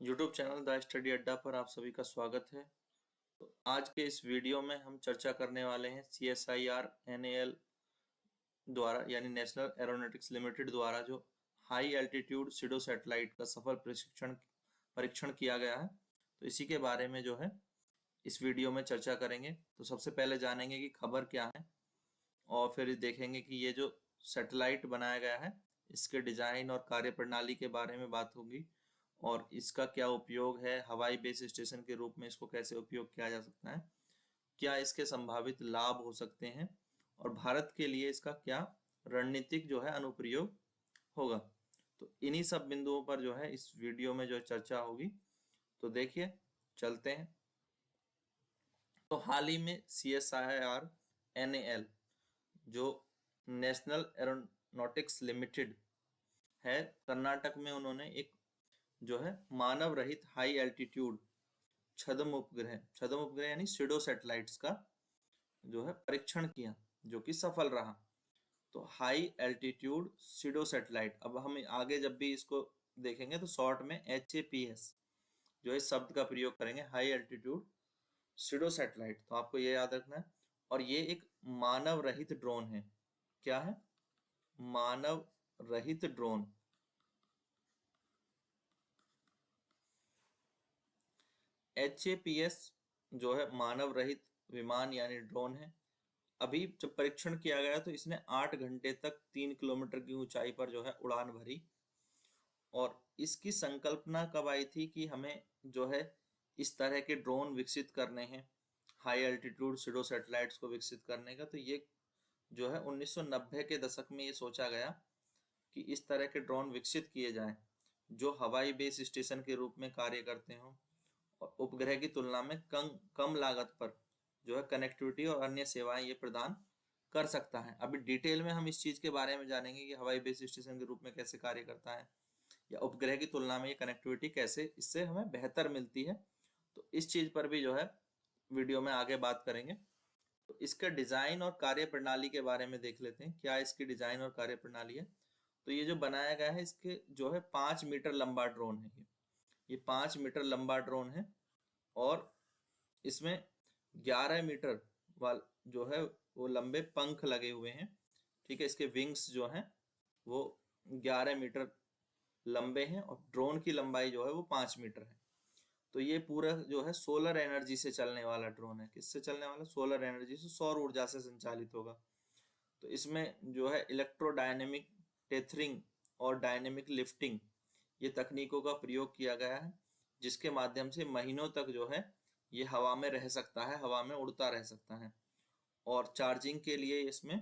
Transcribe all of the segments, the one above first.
YouTube channel the study अड्डा पर आप सभी का स्वागत है। तो आज के इस वीडियो में हम चर्चा करने वाले हैं CSIR NAL द्वारा यानी नेशनल एरोनॉटिक्स लिमिटेड द्वारा जो हाई एल्टीट्यूड सीडो सैटेलाइट का सफल परीक्षण किया गया है। तो इसी के बारे में जो है इस वीडियो में चर्चा करेंगे। तो सबसे पहले जानेंगे कि खबर क्या है और फिर देखेंगे कि ये जो सैटेलाइट बनाया गया है इसके डिजाइन और कार्यप्रणाली के बारे में बात होगी और इसका क्या उपयोग है, हवाई बेस स्टेशन के रूप में इसको कैसे उपयोग किया जा सकता है, क्या इसके संभावित लाभ हो सकते हैं और भारत के लिए इसका क्या रणनीतिक जो है अनुप्रयोग होगा। तो इन्हीं सब बिंदुओं पर जो है इस वीडियो में जो चर्चा होगी। तो देखिए चलते हैं। तो हाल ही में CSIR NAL जो नेशनल एरोनॉटिक्स लिमिटेड है, कर्नाटक में उन्होंने एक जो है मानव रहित हाई एल्टीट्यूड छद्म उपग्रह यानी सीडो सैटेलाइट्स का जो है परीक्षण किया जो कि सफल रहा। तो हाई एल्टीट्यूड सीडो सैटेलाइट, अब हम आगे जब भी इसको देखेंगे तो शॉर्ट में HAPS जो इस शब्द का प्रयोग करेंगे, हाई एल्टीट्यूड सीडो सैटेलाइट। तो आपको ये याद रखना है। और ये एक मानव रहित ड्रोन है। क्या है? मानव रहित ड्रोन। HAPS जो है मानव रहित विमान यानी ड्रोन है। अभी जब परीक्षण किया गया तो इसने 8 घंटे तक 3 किलोमीटर की ऊंचाई पर जो है उड़ान भरी। और इसकी संकल्पना कब आई थी कि हमें जो है इस तरह के ड्रोन विकसित करने हैं, हाई एल्टीट्यूड सीडो सैटेलाइट्स को विकसित करने का। तो ये जो है 1990 के दशक में ये सोचा गया कि इस तरह के ड्रोन विकसित किए जाएं जो हवाई बेस स्टेशन के रूप में कार्य करते हों और उपग्रह की तुलना में कम लागत पर जो है कनेक्टिविटी और अन्य सेवाएं ये प्रदान कर सकता है। अभी डिटेल में हम इस चीज के बारे में जानेंगे कि हवाई बेस स्टेशन के रूप में कैसे कार्य करता है या उपग्रह की तुलना में ये कनेक्टिविटी कैसे इससे हमें बेहतर मिलती है। तो इस चीज पर भी जो है वीडियो में आगे बात करेंगे। तो इसके डिजाइन और कार्य प्रणाली के बारे में देख लेते हैं, क्या इसकी डिजाइन और कार्य प्रणाली है। तो ये जो बनाया गया है इसके जो है 5 मीटर लंबा ड्रोन है। ये 5 मीटर लंबा ड्रोन है और इसमें 11 मीटर वाल जो है वो लंबे पंख लगे हुए हैं। ठीक है, इसके विंग्स जो हैं वो 11 मीटर लंबे हैं और ड्रोन की लंबाई जो है वो 5 मीटर है। तो ये पूरा जो है सोलर एनर्जी से चलने वाला ड्रोन है। किससे चलने वाला? सोलर एनर्जी से, सौर ऊर्जा से संचालित होगा। तो इसमें जो है इलेक्ट्रोडायनेमिक टेथरिंग और डायनेमिक लिफ्टिंग ये तकनीकों का प्रयोग किया गया है जिसके माध्यम से महीनों तक जो है ये हवा में रह सकता है, हवा में उड़ता रह सकता है। और चार्जिंग के लिए इसमें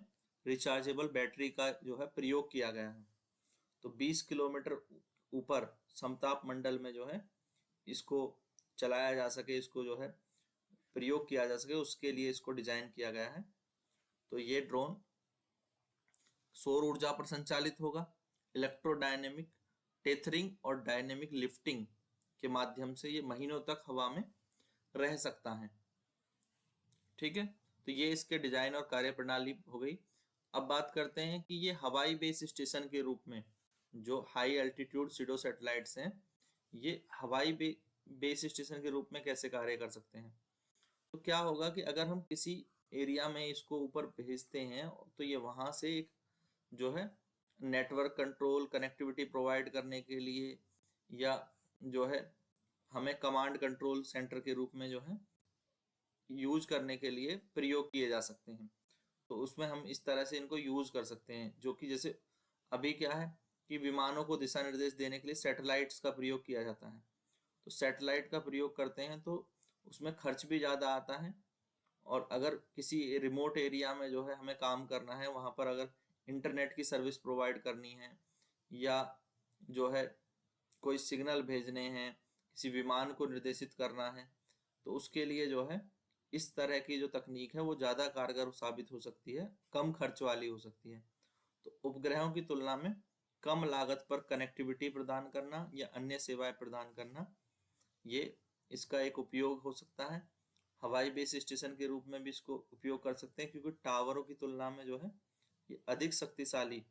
रिचार्जेबल बैटरी का जो है प्रयोग किया गया है। तो 20 किलोमीटर ऊपर समताप मंडल में जो है इसको चलाया जा सके, इसको जो है प्रयोग किया जा सके, उसके लिए इसको डिजाइन किया गया है। तो ये ड्रोन सौर ऊर्जा पर संचालित होगा। इलेक्ट्रोडायनेमिक टेथरिंग और डायनेमिक लिफ्टिंग के माध्यम से ये महीनों तक हवा में रह सकता है। ठीक है, तो ये इसके डिजाइन और कार्य प्रणाली हो गई। अब बात करते हैं कि ये हवाई बेस स्टेशन के रूप में जो हाई एल्टीट्यूड सीडो सैटेलाइट्स हैं ये हवाई बेस स्टेशन के रूप में कैसे कार्य कर सकते हैं। तो क्या होगा कि अगर हम किसी एरिया में इसको ऊपर भेजते हैं तो ये वहां से एक जो है नेटवर्क कंट्रोल कनेक्टिविटी प्रोवाइड करने के लिए या जो है हमें कमांड कंट्रोल सेंटर के रूप में जो है यूज करने के लिए प्रयोग किए जा सकते हैं। तो उसमें हम इस तरह से इनको यूज कर सकते हैं, जो कि जैसे अभी क्या है कि विमानों को दिशा निर्देश देने के लिए सैटेलाइट्स का प्रयोग किया जाता है। तो सैटेलाइट का प्रयोग करते हैं तो उसमें खर्च भी ज़्यादा आता है। और अगर किसी रिमोट एरिया में जो है हमें काम करना है, वहाँ पर अगर इंटरनेट की सर्विस प्रोवाइड करनी है या जो है कोई सिग्नल भेजने हैं, किसी विमान को निर्देशित करना है, तो उसके लिए जो है इस तरह की जो तकनीक है वो ज़्यादा कारगर साबित हो सकती है, कम खर्च वाली हो सकती है। तो उपग्रहों की तुलना में कम लागत पर कनेक्टिविटी प्रदान करना या अन्य सेवाएं प्रदान करना ये इसका एक उपयोग हो सकता है। हवाई बेस स्टेशन के रूप में भी इसको उपयोग कर सकते हैं क्योंकि टावरों की तुलना में जो है ये अधिक शक्तिशाली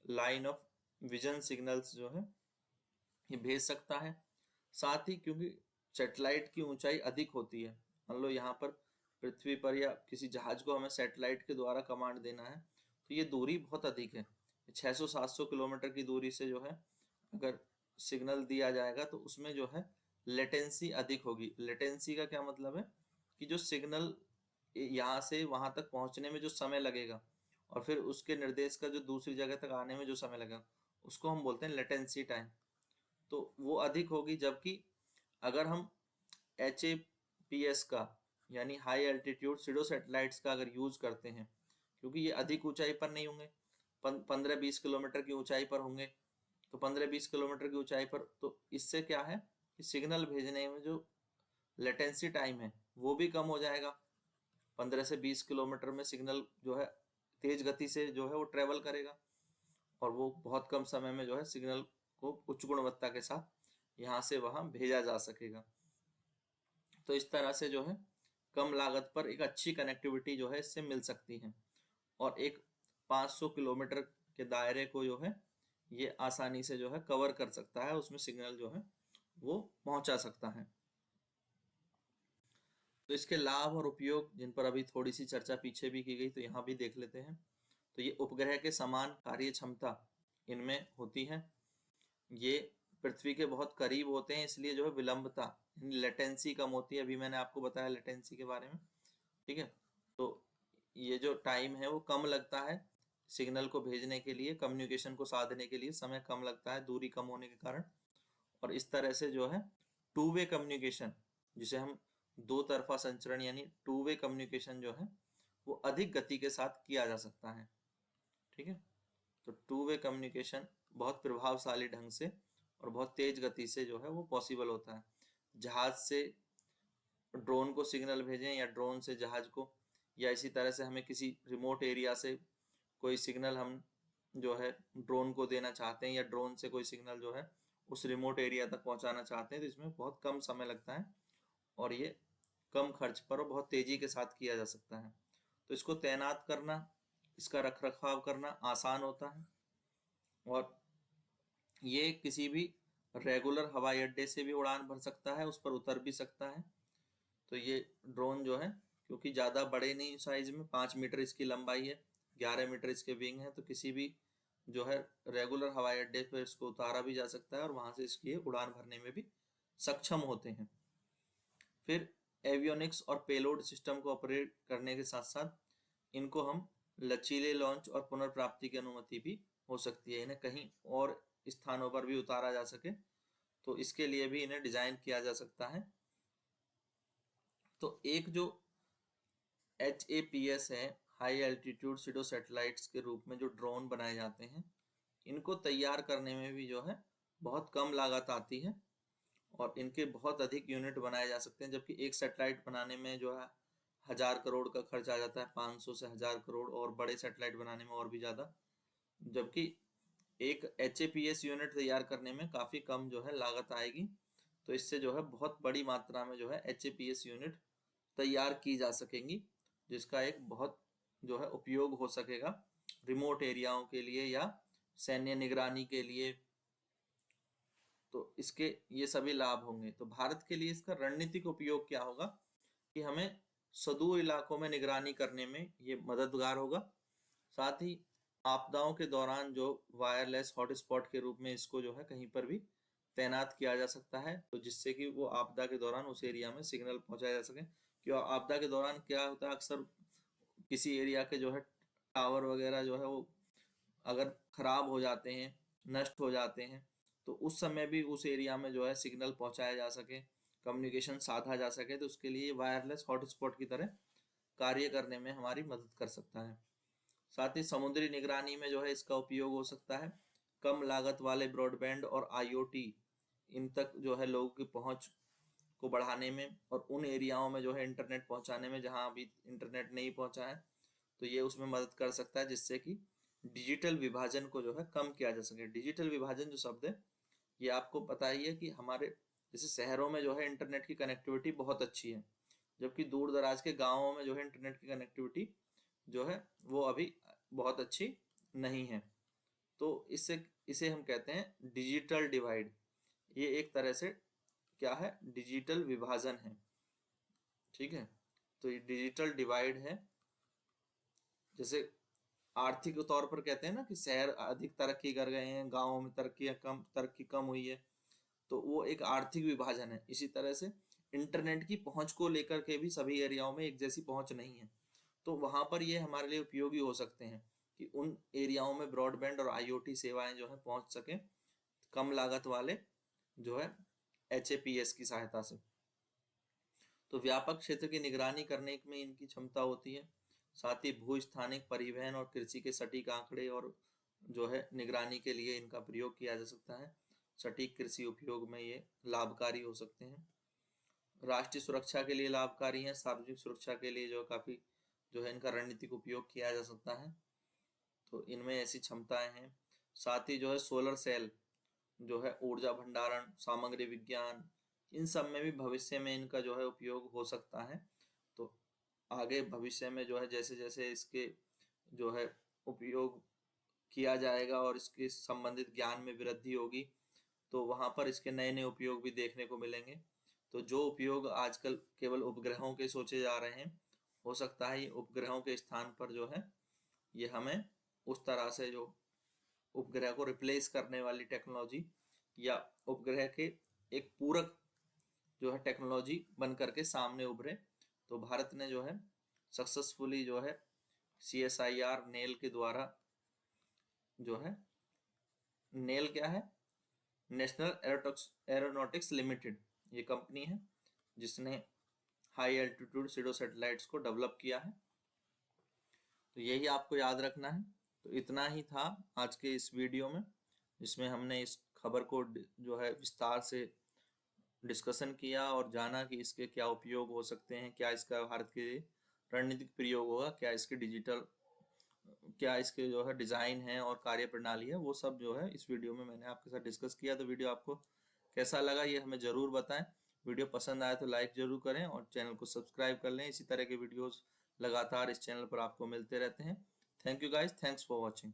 लाइन ऑफ विजन सिग्नल्स जो है ये भेज सकता है। साथ ही क्योंकि सैटेलाइट की ऊंचाई अधिक होती है, मान लो यहाँ पर पृथ्वी पर या किसी जहाज को हमें सैटेलाइट के द्वारा कमांड देना है, तो ये दूरी बहुत अधिक है। 600-700 किलोमीटर की दूरी से जो है अगर सिग्नल दिया जाएगा तो उसमें जो है लेटेंसी अधिक होगी। लेटेंसी का क्या मतलब है कि जो सिग्नल यहाँ से वहां तक पहुंचने में जो समय लगेगा और फिर उसके निर्देश का जो दूसरी जगह तक आने में जो समय लगेगा, उसको हम बोलते हैं लेटेंसी टाइम। तो वो अधिक होगी। जबकि अगर हम HAPS का यानी हाई एल्टीट्यूड सीडो सैटेलाइट्स का अगर यूज करते हैं, क्योंकि ये अधिक ऊंचाई पर नहीं होंगे, 15-20 किलोमीटर की ऊंचाई पर होंगे, तो 15-20 किलोमीटर की ऊंचाई पर तो इससे क्या है कि सिग्नल भेजने में जो लेटेंसी टाइम है वो भी कम हो जाएगा। 15 से 20 किलोमीटर में सिग्नल जो है तेज गति से जो है वो ट्रेवल करेगा और वो बहुत कम समय में जो है सिग्नल को उच्च गुणवत्ता के साथ यहाँ से वहाँ भेजा जा सकेगा। तो इस तरह से जो है कम लागत पर एक अच्छी कनेक्टिविटी जो है इससे मिल सकती है और एक 500 किलोमीटर के दायरे को जो है ये आसानी से जो है कवर कर सकता है, उसमें सिग्नल जो है वो पहुंचा सकता है। तो इसके लाभ और उपयोग जिन पर अभी थोड़ी सी चर्चा पीछे भी की गई, तो यहाँ भी देख लेते हैं। तो ये उपग्रह के समान कार्य क्षमता इनमें होती है, ये पृथ्वी के बहुत करीब होते हैं, इसलिए जो है विलंबता लेटेंसी कम होती है। अभी मैंने आपको बताया लेटेंसी के बारे में, ठीक है। तो ये जो टाइम है वो कम लगता है सिग्नल को भेजने के लिए, कम्युनिकेशन को साधने के लिए समय कम लगता है दूरी कम होने के कारण। और इस तरह से जो है टू वे कम्युनिकेशन, जिसे हम दो तरफा संचरण यानी टू वे कम्युनिकेशन जो है वो अधिक गति के साथ किया जा सकता है, ठीक है। तो टू वे कम्युनिकेशन बहुत प्रभावशाली ढंग से और बहुत तेज गति से जो है वो पॉसिबल होता है। जहाज से ड्रोन को सिग्नल भेजें या ड्रोन से जहाज को, या इसी तरह से हमें किसी रिमोट एरिया से कोई सिग्नल हम जो है ड्रोन को देना चाहते हैं या ड्रोन से कोई सिग्नल जो है उस रिमोट एरिया तक पहुंचाना चाहते हैं, तो इसमें बहुत कम समय लगता है और ये कम खर्च पर और बहुत तेजी के साथ किया जा सकता है। तो इसको तैनात करना, इसका रख रखाव करना आसान होता है और ये किसी भी रेगुलर हवाई अड्डे से भी उड़ान भर सकता है, उस पर उतर भी सकता है। तो ये ड्रोन जो है क्योंकि ज़्यादा बड़े नहीं साइज में, 5 मीटर इसकी लंबाई है, 11 मीटर इसके विंग है, तो किसी भी जो है रेगुलर हवाई अड्डे पर इसको उतारा भी जा सकता है और वहाँ से इसकी उड़ान भरने में भी सक्षम होते हैं। फिर एवियोनिक्स और पेलोड सिस्टम को ऑपरेट करने के साथ साथ इनको हम लचीले लॉन्च और पुनर्प्राप्ति की अनुमति भी हो सकती है, इन्हें कहीं और स्थानों पर भी उतारा जा सके तो इसके लिए भी इन्हें डिजाइन किया जा सकता है। तो एक जो HAPS है, हाई एल्टीट्यूड सीडो सैटेलाइट्स के रूप में जो ड्रोन बनाए जाते हैं, इनको तैयार करने में भी जो है बहुत कम लागत आती है और इनके बहुत अधिक यूनिट बनाए जा सकते हैं। जबकि एक सैटेलाइट बनाने में जो है 1000 करोड़ का खर्च आ जाता है, 500 से 1000 करोड़, और बड़े सैटेलाइट बनाने में और भी ज़्यादा। जबकि एक HAPS यूनिट तैयार करने में काफ़ी कम जो है लागत आएगी। तो इससे जो है बहुत बड़ी मात्रा में जो है HAPS यूनिट तैयार की जा सकेंगी, जिसका एक बहुत जो है उपयोग हो सकेगा रिमोट एरियाओं के लिए या सैन्य निगरानी के लिए। तो इसके ये सभी लाभ होंगे। तो भारत के लिए इसका रणनीतिक उपयोग क्या होगा कि हमें सुदूर इलाकों में निगरानी करने में ये मददगार होगा। साथ ही आपदाओं के दौरान जो वायरलेस हॉटस्पॉट के रूप में इसको जो है कहीं पर भी तैनात किया जा सकता है, तो जिससे कि वो आपदा के दौरान उस एरिया में सिग्नल पहुंचाया जा सके। क्यों आपदा के दौरान क्या होता है, अक्सर किसी एरिया के जो है टावर वगैरह जो है वो अगर खराब हो जाते हैं, नष्ट हो जाते हैं, तो उस समय भी उस एरिया में जो है सिग्नल पहुंचाया जा सके, कम्युनिकेशन साधा जा सके, तो उसके लिए वायरलेस हॉटस्पॉट की तरह कार्य करने में हमारी मदद कर सकता है। साथ ही समुद्री निगरानी में जो है इसका उपयोग हो सकता है। कम लागत वाले ब्रॉडबैंड और IoT इन तक जो है लोगों की पहुंच को बढ़ाने में और उन एरियाओं में जो है इंटरनेट पहुंचाने में जहां अभी इंटरनेट नहीं पहुंचा है, तो ये उसमें मदद कर सकता है, जिससे कि डिजिटल विभाजन को जो है कम किया जा सके। डिजिटल विभाजन जो शब्द है ये आपको पता ही है कि हमारे जैसे शहरों में जो है इंटरनेट की कनेक्टिविटी बहुत अच्छी है, जबकि दूर दराज के गाँवों में जो है इंटरनेट की कनेक्टिविटी जो है वो अभी बहुत अच्छी नहीं है। तो इससे इसे हम कहते हैं डिजिटल डिवाइड। ये एक तरह से क्या है, डिजिटल विभाजन है। ठीक है, तो ये डिजिटल डिवाइड है। जैसे आर्थिक तौर पर कहते हैं ना कि शहर अधिक तरक्की कर गए हैं, गांवों में तरक्की कम हुई है, तो वो एक आर्थिक विभाजन है। इसी तरह से इंटरनेट की पहुंच को लेकर के भी सभी एरियाओं में एक जैसी पहुंच नहीं है, तो वहां पर ये हमारे लिए उपयोगी हो सकते हैं कि उन एरियाओं में ब्रॉडबैंड और आईओटी सेवाएं जो है पहुंच सके कम लागत वाले जो है HAPS की सहायता से। तो व्यापक क्षेत्र की निगरानी करने में इनकी क्षमता होती है। साथ ही भू स्थानिक परिवहन और कृषि के सटीक आंकड़े और जो है निगरानी के लिए इनका प्रयोग किया जा सकता है। सटीक कृषि उपयोग में ये लाभकारी हो सकते हैं। राष्ट्रीय सुरक्षा के लिए लाभकारी है, सार्वजनिक सुरक्षा के लिए जो काफी जो है इनका रणनीतिक उपयोग किया जा सकता है। तो इनमें ऐसी क्षमताएं हैं। साथ ही जो है सोलर सेल जो है ऊर्जा भंडारण, सामग्री विज्ञान, इन सब में भी भविष्य में इनका जो है उपयोग हो सकता है। तो आगे भविष्य में जो है जैसे जैसे इसके जो है उपयोग किया जाएगा और इसके संबंधित ज्ञान में वृद्धि होगी, तो वहां पर इसके नए नए उपयोग भी देखने को मिलेंगे। तो जो उपयोग आजकल केवल उपग्रहों के सोचे जा रहे हैं, हो सकता है ये उपग्रहों के स्थान पर जो है ये हमें उस तरह से जो उपग्रह को रिप्लेस करने वाली टेक्नोलॉजी या उपग्रह के एक पूरक जो है टेक्नोलॉजी बन करके सामने उभरे। तो भारत ने जो है सक्सेसफुली जो है CSIR नेल के द्वारा जो है, नेल क्या है, नेशनल एरोनॉटिक्स लिमिटेड, ये कंपनी है जिसने हाई एल्टीट्यूड सीडो सैटेलाइट्स को डेवलप किया है। तो यही आपको याद रखना है। तो इतना ही था आज के इस वीडियो में, जिसमें हमने इस खबर को जो है विस्तार से डिस्कशन किया और जाना कि इसके क्या उपयोग हो सकते हैं, क्या इसका भारत के रणनीतिक प्रयोग होगा, क्या इसके डिजिटल, क्या इसके जो है डिज़ाइन है और कार्य प्रणाली है, वो सब जो है इस वीडियो में मैंने आपके साथ डिस्कस किया। तो वीडियो आपको कैसा लगा ये हमें ज़रूर बताएं। वीडियो पसंद आए तो लाइक ज़रूर करें और चैनल को सब्सक्राइब कर लें। इसी तरह के वीडियोस लगातार इस चैनल पर आपको मिलते रहते हैं। Thank you guys, thanks for watching.